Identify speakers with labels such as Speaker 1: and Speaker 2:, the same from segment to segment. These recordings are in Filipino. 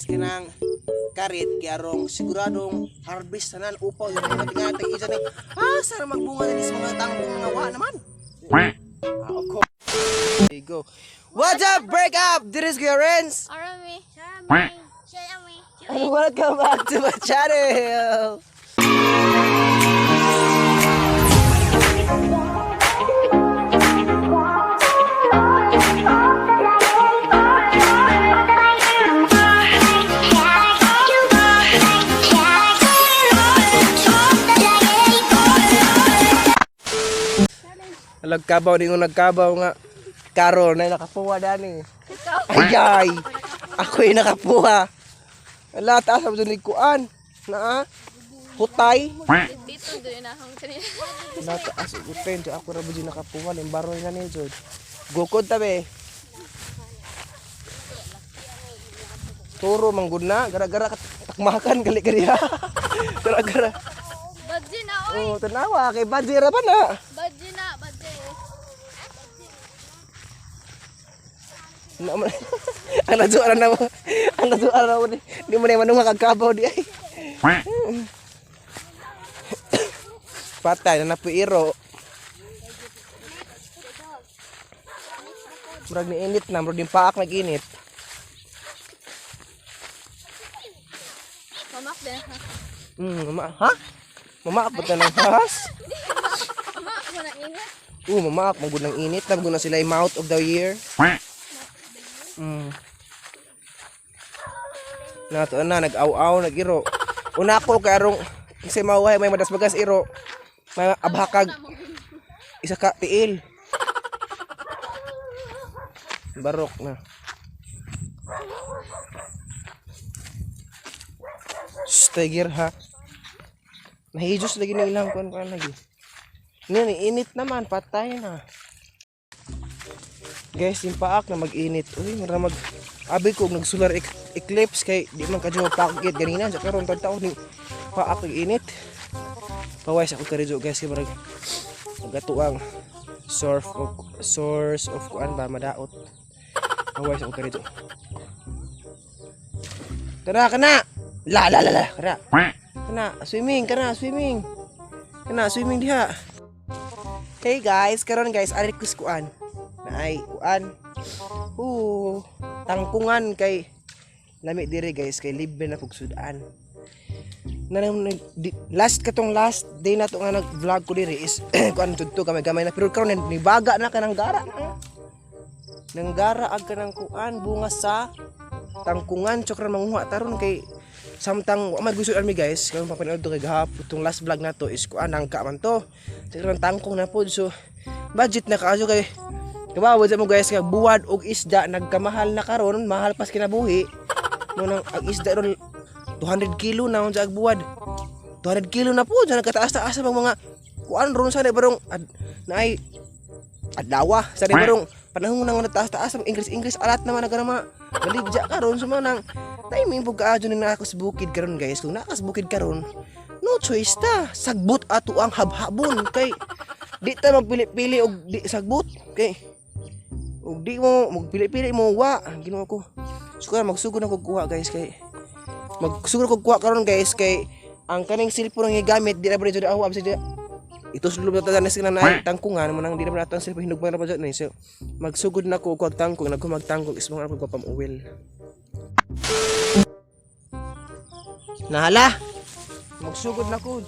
Speaker 1: Kinang karit kaya rong siguradong harvest tanan upaw yung mga tingatan isa ni sana magbunga din sa mga tangkong nga wa naman. Of course. There you go. What's up, break up? This is Kuya Renz.
Speaker 2: Arami. Sharami.
Speaker 1: And welcome back to my channel. Nagkabaw din ko nagkabaw nga karon na nakapuha dani. Ayay. Ako ay nakapuha. Ala taas sa kuan na hutay.
Speaker 2: Dito doon na hang kanina.
Speaker 1: Na taas uten ako ra budi nakapuha ning baroy na ni jud. Gukod tabe. Turo manggud na gara-gara takmakan gali kaniya. Gara-gara.
Speaker 2: Badji na oy.
Speaker 1: Oh, tanawa kay badji ra pa na.
Speaker 2: Badji na, badji.
Speaker 1: Ang naduara na mo. Ang naduara na mo. Di mo na yung manong makagkabaw di ay. Patay na napuiro. Murag ni init na. Murag din paak nag-init.
Speaker 2: Mamak din ha.
Speaker 1: Mama. Ha? Mamaak ba ng has?
Speaker 2: Mamak mo na init.
Speaker 1: Mamaak. Magod ng init. Magod na sila yung mouth of the year. Nato na nag-aw-aw nag-iro. Una ko kay arong kasi mauhay may madas bagas iro. May abhakag isa ka tiil. Barok na. Tiger ha. Nahijos lagi na ilang kuan lagi. Ni init naman patay na. Guys, yung paak na mag-init. Uy, mara abi ko nag-solar eclipse kay di man kadyo pakit ganina sa karon taon ni paak nag-init. Pawais ako karidyo guys kay marag magatuang source of kuan ba madaot. Pawais ako karidyo. Kana kana. La kana. Kana swimming diha. Hey guys, karon guys ari ko kuan. Ay kuan tangkungan kay lami diri guys kay libre na pugsudan na last day na to nga nag vlog ko diri is kuan tudto gamay na pero karon ni baga na kanang gara nang gara ag kanang kuan bunga sa tangkungan chokra manguha taron kay samtang wa maggusudan mi guys kung papanood to kay gahapon tong last vlog na to is kuan nangka man to karon tangkong na pod so budget na kaayo kay kabawa sa mo guys nga buwad og isda nagkamahal na karon mahal pas kinabuhi mo nang ang isda ron 200 kilo na unsa ag buwad 200 kilo na po sa nagkataas-taas sa mga kuan ron sa barong naay adlawa sa barong panahon nang nataas-taas ang English alat naman nagarama baligja karon so nang timing pug kaadyo na ako sa bukid karon guys kung nakas bukid karon no choice ta sagbot ato ang habhabon kay di ta magpili-pili og di sagbot kay ug di mo magpili-pili mo wa ginawa ko so magsugod ako kuha guys kay magsugod ako kuha karon guys kay ang kaning cellphone nga gamit di na ba jud ako absa ito sulod na tanan sila na tangkungan mo nang di na ba natang cellphone hinugman na ba jud ni so magsugod na ko kuha tangkong nagkumagtangkong is mga pagpapamuwil nahala magsugod na ko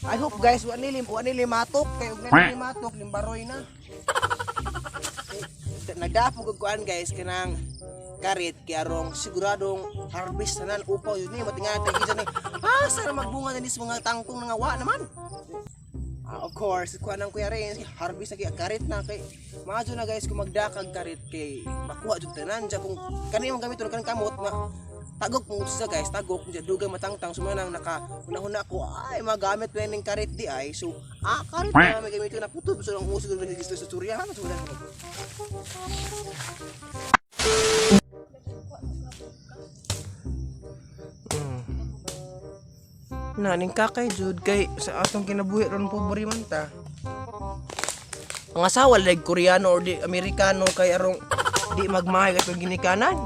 Speaker 1: I hope guys wa nili matok kay ug nili matok limbaroy na nagdapo ko kuan guys kanang karit kaya rong siguradong harvest tanan upaw yun ni matingatan isa ni sana magbunga din sa mga tangkong nga wa naman of course kuan ang Kuya Renz harvest na kay karit na kay maadyo na guys kung magdakag karit kay makuha jud tanan ja kung kani yung gamiton kan kamot tagok mo sa guys tagok mo dugang matangtang sumanang naka una ko ay magamit pa ning karit di ay so karit na may gamiton na puto so ang uso ng gusto sa suryahan so wala naning kakay jud kay sa atong kinabuhi ron pobre man ta ang asawa like Koreano or di Amerikano kay arong di magmahay katong ginikanan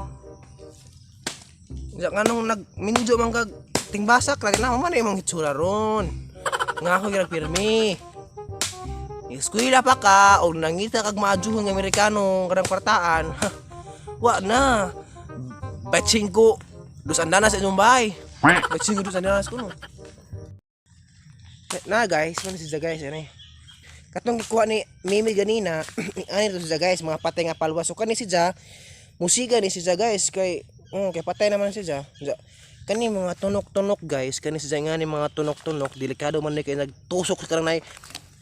Speaker 1: Nga nung nagminjo man kag tingbasak lagi na man imong hitsura ron. Nga ako gyud pirmi. Eskwela pa ka o nangita kag maajuhon nga Amerikano kadang kwartaan. Wa na. Batching ko dos andana sa inyong bahay. Batching ko dos andana sa kuno. Na guys, man si guys ani. Katong gikuha ni Mimi ganina, ani to si guys, mga patay nga palwa. So kani si Ja, musika ni si Ja guys kay kay patay naman si Ja. Kani mga tunok-tunok guys, kani si Ja nga ni mga tunok-tunok, delikado man ni kay nagtusok sa kanang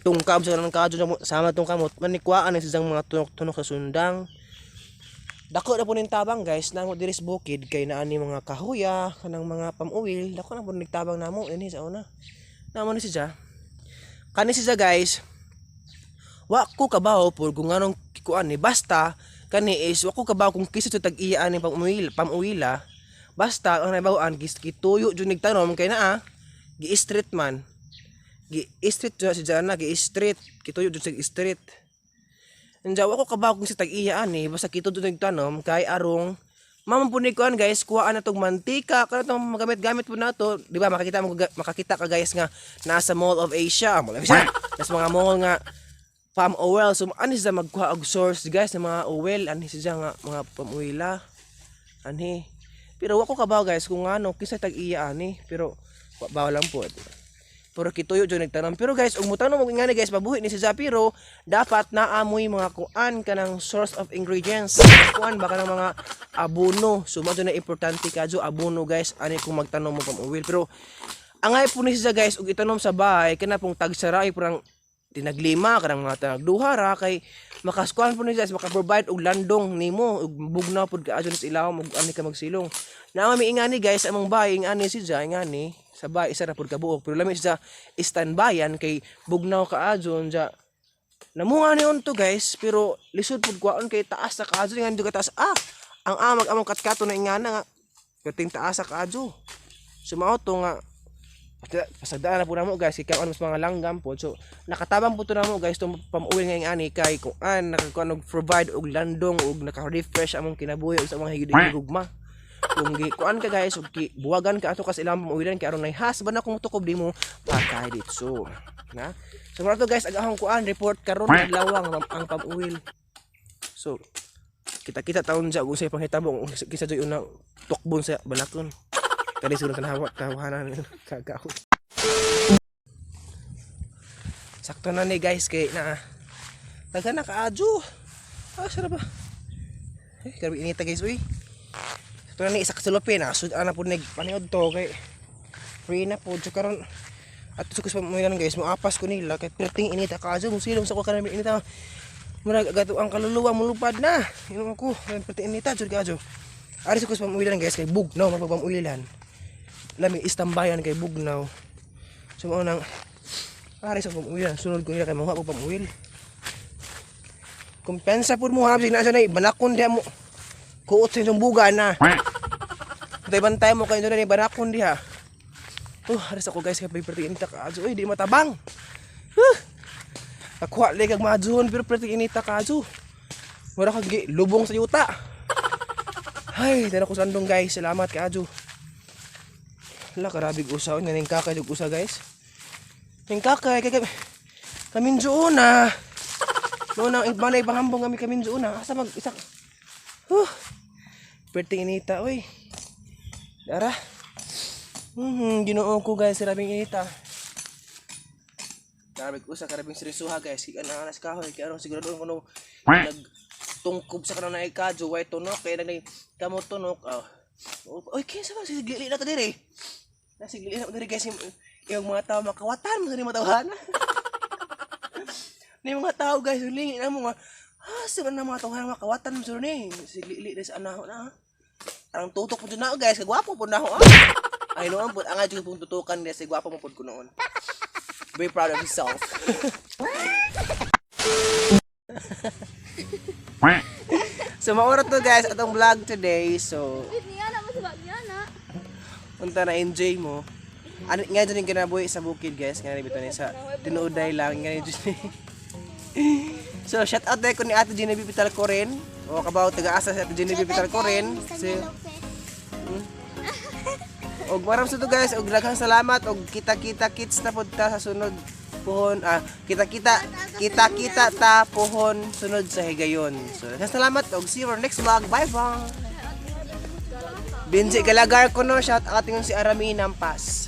Speaker 1: tungkab sa kanang kadyo sama tong kamot. Man ni kuhaan ni si Ja mga tunok-tunok sa sundang. Dako na po ning tabang guys, namo diri sa bukid kay naani mga kahuya, kanang mga pamuwil, dako na po ning tabang namo ini sa una. Namo ni si Ja. Kani si Ja guys, wa ko kabaw por kung anong kuan ni basta kani is wa ko kabaw kung kisa sa tag-iya ni pamuwila basta ang nabawaan gituyo jud nigtanom kay naa gi-street man gi-street jud si Jana gi-street kituyo jud sa street anja wa ko kabaw kung sa tag-iya ani basta kituyo jud nigtanom kay arong mamampunig kuan guys kuhaan na tong mantika kanang tong magamit-gamit po nato di ba makakita ka guys nga nasa Mall of Asia nas mga mall nga palm oil. So ani siya magkuha og source guys ng mga oil ani siya nga mga palm oila ani. Pero wa ko kabaw guys kung ano kisa tag-iya ani pero bawal lang po. Pero kituyo jud nagtanom. Pero guys ug mutanong mo ngani guys mabuhi ni siya pero dapat naamoy mga kuan kanang source of ingredients. Kuan baka ng mga abono. So mo na importante kadyo abono guys ani kung magtanom mo palm oil. Pero angay po ni siya guys ug itanom sa bahay kana pong tagsaray parang tinaglima kanang mga tagduha kay makaskuan po ni guys maka-provide og landong nimo ug bugnaw pud ka adto sa ilawom ug ani ka magsilong. Na mi ingani guys among bahay ingani si Ja ingani sa bahay isa ra pud ka buok pero lami siya standbyan kay bugnaw ka adton ja. Namunga ni unto guys pero lisod pud kuan kay taas sa kaadto ingani ka taas ang amag among katkato na ingana nga kating taas sa kaadto. Sumao to nga pasagdaan na po namo guys kay kaon mas mga langgam po so nakatabang po to namo guys tong pamuwi nga ani kay kung nakakuan og provide og landong og naka-refresh among kinabuhi sa mga higugma kung kuan ka guys og buwagan ka ato kas ilang pamuwilan kay aron nay hasban na kung tukob di mo patay dito na so mara to guys agahong kuan report karon lawang ang pamuwil so kita taon sa usay panghitabo kisa joy una tukbon sa balakon. Kani siguro tawanan kagaw. Sakto na ni guys kay na taga na kaadyo. Sarap ba? Grabe inita guys uy. Sakto na ni isa ka sulupin sudan na pud nig paniod to kay free na pud so karon ato sa kuspa mo guys mo apas ko nila kay perting inita kaadyo mo silong sa ko kanang inita. Murag gato ang kaluluwa mo lupad na. Inom ko perting inita jud kaadyo. Ari sa kuspa mo guys kay bugnaw magpapamuilan. Lami istambayan kay bugnaw. So mao nang ari sa pamuwil sunod ko nila kay mga pamuwil. Kumpensa pud mo habig na sa nay banakon diha mo. Kuot sa buga na. Tay bantay mo kay ni banakon diha. Ari sa ko guys kay perting inita kaadyo di matabang. Nakuha lay kag maajuhon pero perting inita kaadyo. Mura kag lubong sa yuta. Ay, dala ko sandong guys. Salamat kaadyo. Hala, karabig usaw. Naning kakay yung usa guys. Ning kakay, kaminjo una. Noon ang manay pahambong kami kaminjo una. Asa mag isak. Perting inita, oy. Dara. Ginoo ko guys, rabing inita. Karabig usa, karabing serisuha guys. Kaya na anas kahoy. Kaya siguro doon kuno nagtungkob sa kanang naikadyo. Way tunok. Kaya na kamot tunok. Oy, kaya sa ba? Sigili na ito diri. Nasigili na ito diri guys. Yung mga tao makawatan mo sa mga tawahan. Ni mga tao guys. Hulingi na mo nga. Sino na mga tawahan makawatan mo sa rin. Sigili na sa anaho na. Ang tutok po dyan na guys. Kagwapo po na ako. Ay noon po. Ang adyo pong tutukan niya. Sigwapo mo po ko noon. Very proud of yourself. So maura to guys atong vlog today. So unta na enjoy mo. Ano nga dyan yung kinabuhi sa bukid guys. Nga nabito niya sa tinuuday lang. Nga dyan. So shout out tayo ko ni Ate Genevieve Pitalcoren. O kabaw taga-asa si Ate Genevieve Pitalcoren. So Og maram sa to guys, og daghang salamat og kita-kita kits ta pud ta sa sunod puhon. Kita-kita ta puhon sunod sa higayon. So, daghang salamat og see you on next vlog. Bye-bye. Benji Galagar ko no, shout out yung si Arami Nampas.